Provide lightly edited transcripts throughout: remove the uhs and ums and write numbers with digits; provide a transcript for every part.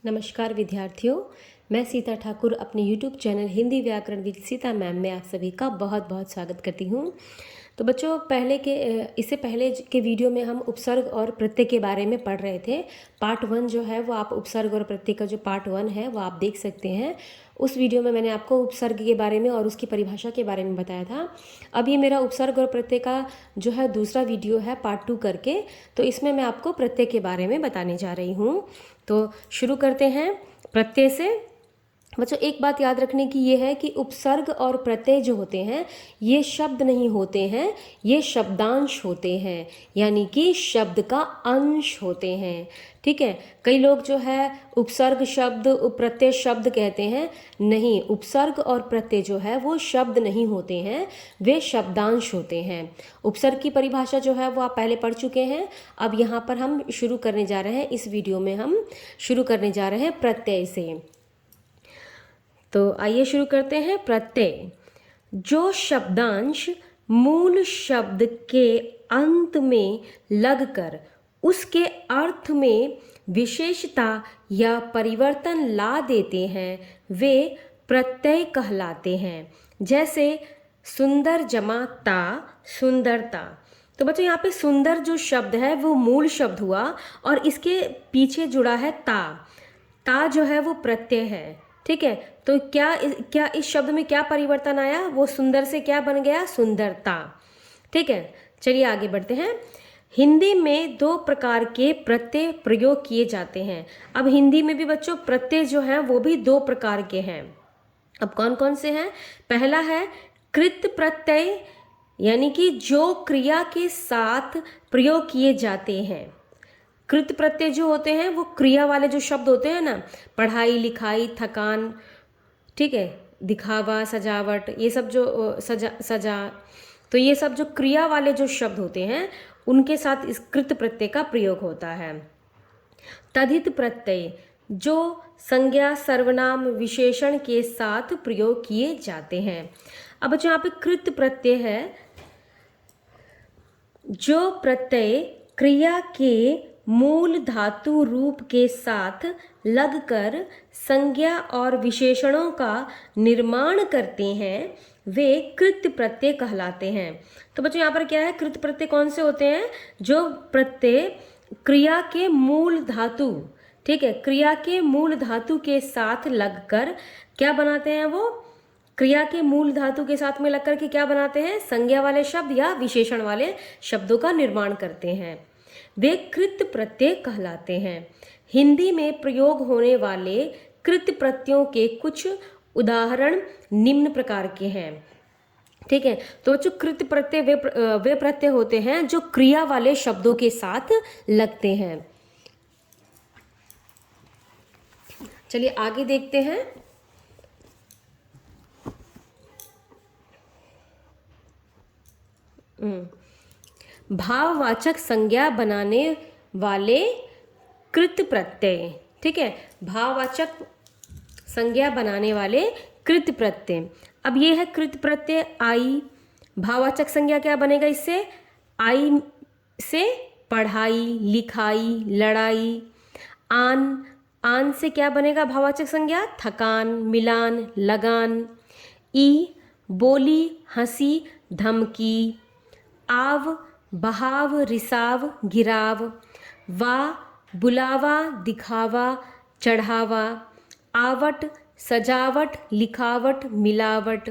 नमस्कार विद्यार्थियों, मैं सीता ठाकुर अपने YouTube चैनल हिंदी व्याकरण विद सीता मैम में आप सभी का बहुत बहुत स्वागत करती हूँ। तो बच्चों, इससे पहले के वीडियो में हम उपसर्ग और प्रत्यय के बारे में पढ़ रहे थे। पार्ट 1 जो है वो आप उपसर्ग और प्रत्यय का जो पार्ट 1 है वो आप देख सकते हैं। उस वीडियो में मैंने आपको उपसर्ग के बारे में और उसकी परिभाषा के बारे में बताया था। अब ये मेरा उपसर्ग और प्रत्यय का जो है दूसरा वीडियो है पार्ट 2 करके, तो इसमें मैं आपको प्रत्यय के बारे में बताने जा रही हूँ। तो शुरू करते हैं प्रत्यय से। बच्चों, एक बात याद रखने की ये है कि उपसर्ग और प्रत्यय जो होते हैं ये शब्द नहीं होते हैं, ये शब्दांश होते हैं, यानी कि शब्द का अंश होते हैं। ठीक है, कई लोग जो है उपसर्ग शब्द प्रत्यय शब्द कहते हैं। नहीं, उपसर्ग और प्रत्यय जो है वो शब्द नहीं होते हैं, वे शब्दांश होते हैं। उपसर्ग की परिभाषा जो है वो आप पहले पढ़ चुके हैं। अब यहाँ पर हम शुरू करने जा रहे हैं, इस वीडियो में हम शुरू करने जा रहे हैं प्रत्यय से। तो आइए शुरू करते हैं। प्रत्यय जो शब्दांश मूल शब्द के अंत में लगकर उसके अर्थ में विशेषता या परिवर्तन ला देते हैं वे प्रत्यय कहलाते हैं। जैसे सुंदर जमा ता, सुंदरता। तो बच्चों, यहाँ पे सुंदर जो शब्द है वो मूल शब्द हुआ और इसके पीछे जुड़ा है ता। ता जो है वो प्रत्यय है। ठीक है, तो क्या इस शब्द में क्या परिवर्तन आया? वो सुंदर से क्या बन गया? सुंदरता। ठीक है, चलिए आगे बढ़ते हैं। हिंदी में 2 प्रकार के प्रत्यय प्रयोग किए जाते हैं। अब हिंदी में भी बच्चों प्रत्यय जो हैं वो भी 2 प्रकार के हैं। अब कौन कौन से हैं? पहला है कृत प्रत्यय, यानी कि जो क्रिया के साथ प्रयोग किए जाते हैं। कृत प्रत्यय जो होते हैं वो क्रिया वाले जो शब्द होते हैं ना, पढ़ाई, लिखाई, थकान, ठीक है, दिखावा, सजावट, ये सब जो सजा, तो ये सब जो क्रिया वाले जो शब्द होते हैं उनके साथ इस कृत प्रत्यय का प्रयोग होता है। तद्धित प्रत्यय जो संज्ञा, सर्वनाम, विशेषण के साथ प्रयोग किए जाते हैं। अब बच्चों, यहाँ पे कृत प्रत्यय है जो प्रत्यय क्रिया के मूल धातु रूप के साथ लगकर संज्ञा और विशेषणों का निर्माण करते हैं, वे कृत प्रत्यय कहलाते हैं। तो बच्चों, यहाँ पर क्या है? कृत प्रत्यय कौन से होते हैं? जो प्रत्यय क्रिया के मूल धातु, ठीक है, क्रिया के मूल धातु के साथ लगकर क्या बनाते हैं? वो क्रिया के मूल धातु के साथ में लगकर के क्या बनाते हैं? संज्ञा वाले शब्द या विशेषण वाले शब्दों का निर्माण करते हैं, वे कृत प्रत्यय कहलाते हैं। हिंदी में प्रयोग होने वाले कृत प्रत्ययों के कुछ उदाहरण निम्न प्रकार के हैं। ठीक है, तो जो कृत प्रत्यय वे प्रत्यय होते हैं जो क्रिया वाले शब्दों के साथ लगते हैं। चलिए आगे देखते हैं। भाववाचक संज्ञा बनाने वाले कृत प्रत्यय। ठीक है, भाववाचक संज्ञा बनाने वाले कृत प्रत्यय। अब ये है कृत प्रत्यय आई। भाववाचक संज्ञा क्या बनेगा इससे? आई से पढ़ाई, लिखाई, लड़ाई। आन, आन से क्या बनेगा भाववाचक संज्ञा? थकान, मिलान, लगान। ई, बोली, हंसी, धमकी। आव, बहाव, रिसाव, गिराव। वा, बुलावा, दिखावा, चढ़ावा। आवट, सजावट, लिखावट, मिलावट।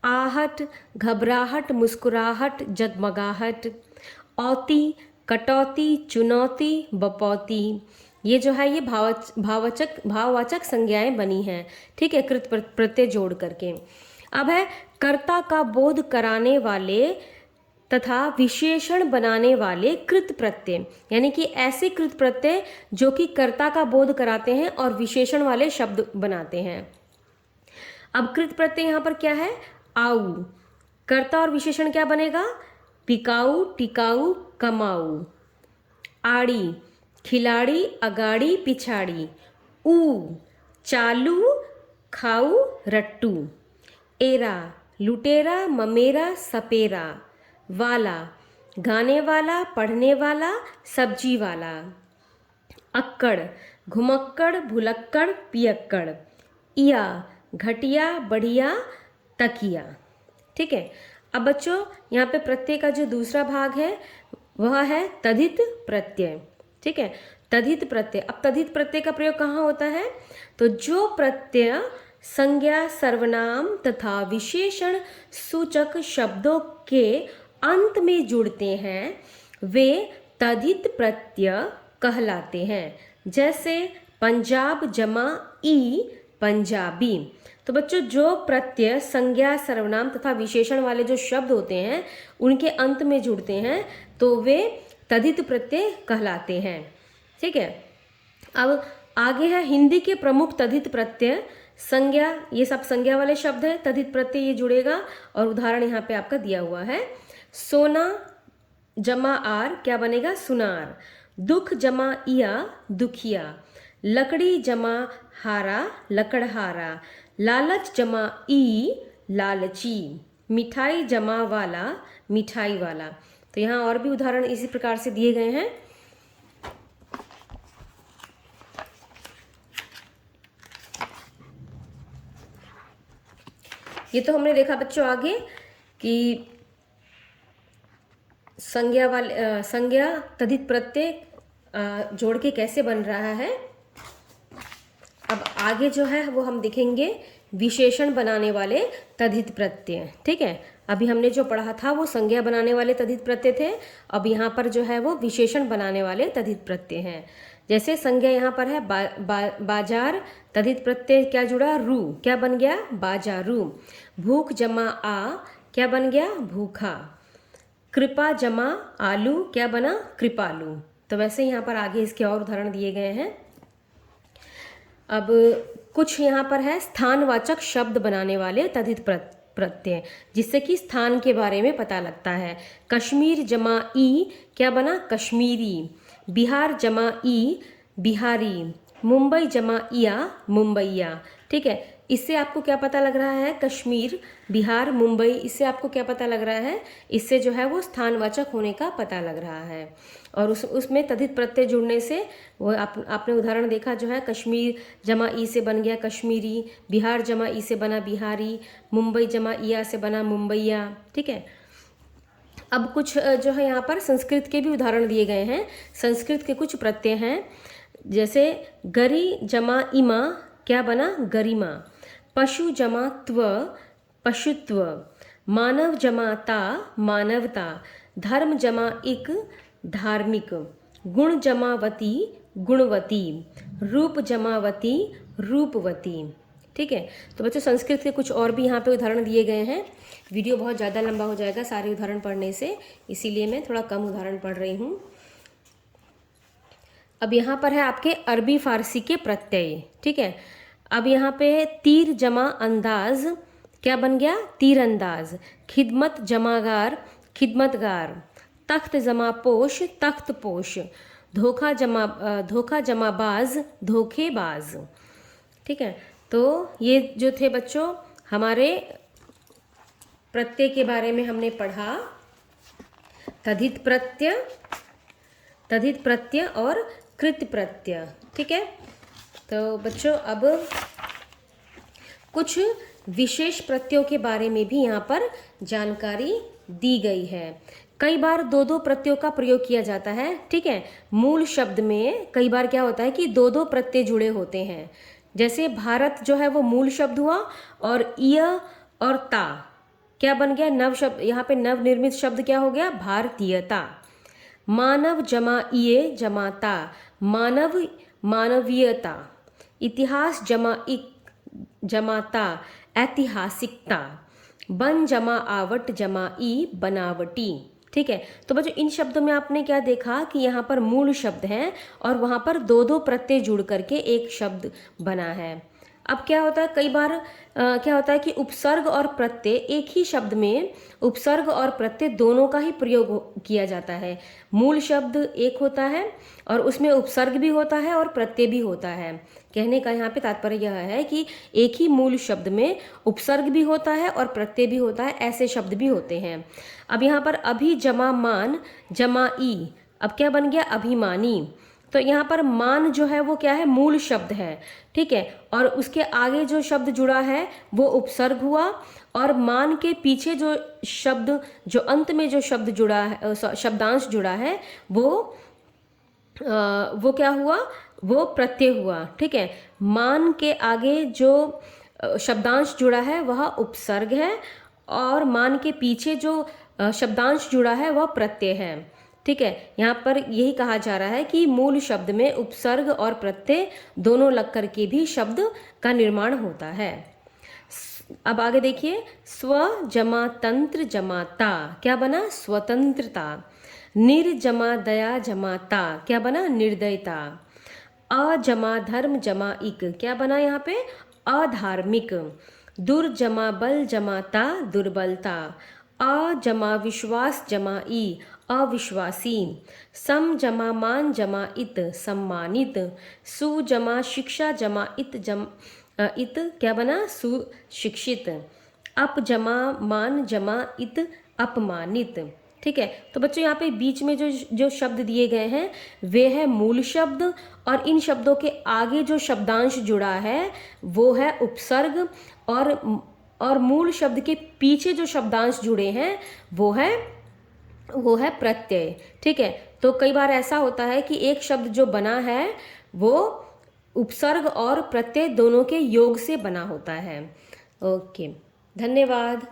आहट, घबराहट, मुस्कुराहट, जगमगाहट। औती, कटौती, चुनौती, बपौती। ये जो है ये भाववाचक संज्ञाएं बनी हैं। ठीक है, कृत प्रत्यय जोड़ करके। अब है कर्ता का बोध कराने वाले तथा विशेषण बनाने वाले कृत प्रत्यय, यानी कि ऐसे कृत प्रत्यय जो कि कर्ता का बोध कराते हैं और विशेषण वाले शब्द बनाते हैं। अब कृत प्रत्यय यहाँ पर क्या है? आऊ। कर्ता और विशेषण क्या बनेगा? पिकाऊ, टिकाऊ, कमाऊ। आड़ी, खिलाड़ी, अगाड़ी, पिछाड़ी। ऊ, चालू, खाऊ, रट्टू। एरा, लुटेरा, ममेरा, सपेरा। वाला, गाने वाला, पढ़ने वाला, सब्जी वाला। अक्कड़, घुमक्कड़, भुलक्कड़, पियक्कड़। इया, घटिया, बढ़िया, तकिया। ठीक है। अब बच्चों यहाँ पे प्रत्यय का जो दूसरा भाग है वह है तद्धित प्रत्यय। ठीक है, तद्धित प्रत्यय। अब तद्धित प्रत्यय का प्रयोग कहाँ होता है? तो जो प्रत्यय संज्ञा, सर्वनाम तथा विशेषण सूचक शब्दों के अंत में जुड़ते हैं वे तद्धित प्रत्यय कहलाते हैं। जैसे पंजाब जमा ई, पंजाबी। तो बच्चों जो प्रत्यय संज्ञा, सर्वनाम तथा विशेषण वाले जो शब्द होते हैं उनके अंत में जुड़ते हैं तो वे तद्धित प्रत्यय कहलाते हैं। ठीक है। अब आगे है हिंदी के प्रमुख तद्धित प्रत्यय। संज्ञा, ये सब संज्ञा वाले शब्द है, तद्धित प्रत्यय ये जुड़ेगा और उदाहरण यहाँ पे आपका दिया हुआ है। सोना जमा आर क्या बनेगा? सुनार। दुख जमा इया, दुखिया। लकड़ी जमा हारा, लकड़हारा। लालच जमा ई, लालची। मिठाई जमा वाला, मिठाई वाला। तो यहाँ और भी उदाहरण इसी प्रकार से दिए गए हैं। ये तो हमने देखा बच्चों आगे कि संज्ञा तद्धित प्रत्यय जोड़ के कैसे बन रहा है। अब आगे जो है वो हम देखेंगे विशेषण बनाने वाले तद्धित प्रत्यय। ठीक है, अभी हमने जो पढ़ा था वो संज्ञा बनाने वाले तद्धित प्रत्यय थे, अब यहाँ पर जो है वो विशेषण बनाने वाले तद्धित प्रत्यय हैं। जैसे संज्ञा यहाँ पर है बाजार, तद्धित प्रत्यय क्या जुड़ा? रू, क्या बन गया? बाजारू। भूख जमा आ, क्या बन गया? भूखा। कृपा जमा आलू, क्या बना? कृपालू। तो वैसे यहाँ पर आगे इसके और उदाहरण दिए गए हैं। अब कुछ यहाँ पर है स्थानवाचक शब्द बनाने वाले तद्धित प्रत्यय, जिससे कि स्थान के बारे में पता लगता है। कश्मीर जमा ई, क्या बना? कश्मीरी। बिहार जमा ई, बिहारी। मुंबई जमा इया, मुंबईया। ठीक है, इससे आपको क्या पता लग रहा है? कश्मीर, बिहार, मुंबई, इससे आपको क्या पता लग रहा है? इससे जो है वो स्थानवाचक होने का पता लग रहा है। और उसमें तद्धित प्रत्यय जुड़ने से वो आपने उदाहरण देखा जो है, कश्मीर जमा ई से बन गया कश्मीरी, बिहार जमा ई से बना बिहारी, मुंबई जमा इया से बना मुंबईया। ठीक है। अब कुछ जो है यहाँ पर संस्कृत के भी उदाहरण दिए गए हैं। संस्कृत के कुछ प्रत्यय हैं, जैसे गरी जमा इमा, क्या बना? गरिमा। पशु जमा त्व, पशुत्व। मानव जमा ता, मानवता। धर्म जमा इक, धार्मिक। गुण जमावती, गुणवती। रूप जमावती, रूपवती। ठीक है। तो बच्चों संस्कृत के कुछ और भी यहाँ पे उदाहरण दिए गए हैं। वीडियो बहुत ज़्यादा लंबा हो जाएगा सारे उदाहरण पढ़ने से, इसीलिए मैं थोड़ा कम उदाहरण पढ़ रही हूँ। अब यहाँ पर है आपके अरबी फारसी के प्रत्यय। ठीक है। अब यहाँ पे तीर जमा अंदाज, क्या बन गया? तीरंदाज। खिदमत जमागार, खिदमतगार। तख्त जमा पोश, तख्त पोश। धोखा जमाबाज, धोखेबाज। ठीक है। तो ये जो थे बच्चों हमारे प्रत्यय के बारे में हमने पढ़ा, तद्धित प्रत्यय और कृत प्रत्यय। ठीक है। तो बच्चों अब कुछ विशेष प्रत्ययों के बारे में भी यहाँ पर जानकारी दी गई है। कई बार दो दो प्रत्ययों का प्रयोग किया जाता है। ठीक है। मूल शब्द में कई बार क्या होता है कि दो दो प्रत्यय जुड़े होते हैं। जैसे भारत जो है वो मूल शब्द हुआ और य और ता क्या बन गया? नव शब्द, यहाँ पे नव निर्मित शब्द क्या हो गया? भारतीयता। मानव जमा इये, जमाता। मानव, मानवीयता। इतिहास जमा इक, जमाता, ऐतिहासिकता। बन जमा आवट, जमा ई, बनावटी। ठीक है। तो बच्चों इन शब्दों में आपने क्या देखा कि यहाँ पर मूल शब्द हैं और वहाँ पर दो दो प्रत्यय जुड़ करके एक शब्द बना है। अब क्या होता है कई बार क्या होता है कि उपसर्ग और प्रत्यय, एक ही शब्द में उपसर्ग और प्रत्यय दोनों का ही प्रयोग किया जाता है। मूल शब्द एक होता है और उसमें उपसर्ग भी होता है और प्रत्यय भी होता है। कहने का यहाँ पे तात्पर्य यह है कि एक ही मूल शब्द में उपसर्ग भी होता है और प्रत्यय भी होता है, ऐसे शब्द भी होते हैं। अब यहाँ पर अभी जमा मान, जमा ई, अब क्या बन गया? अभिमानी। तो यहाँ पर मान जो है वो क्या है, मूल शब्द है, ठीक है। और उसके आगे जो शब्द जुड़ा है वो उपसर्ग हुआ, और मान के पीछे जो शब्द, जो अंत में जो शब्द जुड़ा है, शब्दांश जुड़ा है, वो क्या हुआ, वो प्रत्यय हुआ, ठीक है। मान के आगे जो शब्दांश जुड़ा है वह उपसर्ग है, और मान के पीछे जो शब्दांश जुड़ा है वह प्रत्यय है, ठीक है। यहाँ पर यही कहा जा रहा है कि मूल शब्द में उपसर्ग और प्रत्यय दोनों लग कर के भी शब्द का निर्माण होता है। अब आगे देखिए, स्व जमा तंत्र जमा ता, क्या बना, स्वतंत्रता। निर जमा दया जमा ता, क्या बना, निर्दयता। अ जमा धर्म जमा इक, क्या बना यहाँ पे, अधार्मिक। दुर जमा बल जमा ता, दुर्बलता। अ जमा विश्वास जमा ई, अविश्वासी। सम जमा मान जमा इत, सम्मानित। सु जमा शिक्षा जमा इत इत, क्या बना, सुशिक्षित। अप जमा मान जमा इत, अपमानित, ठीक है। तो बच्चों यहाँ पे बीच में जो शब्द दिए गए हैं वे है मूल शब्द, और इन शब्दों के आगे जो शब्दांश जुड़ा है वो है उपसर्ग, और मूल शब्द के पीछे जो शब्दांश जुड़े हैं वो है प्रत्यय, ठीक है। तो कई बार ऐसा होता है कि एक शब्द जो बना है वो उपसर्ग और प्रत्यय दोनों के योग से बना होता है। ओके, धन्यवाद।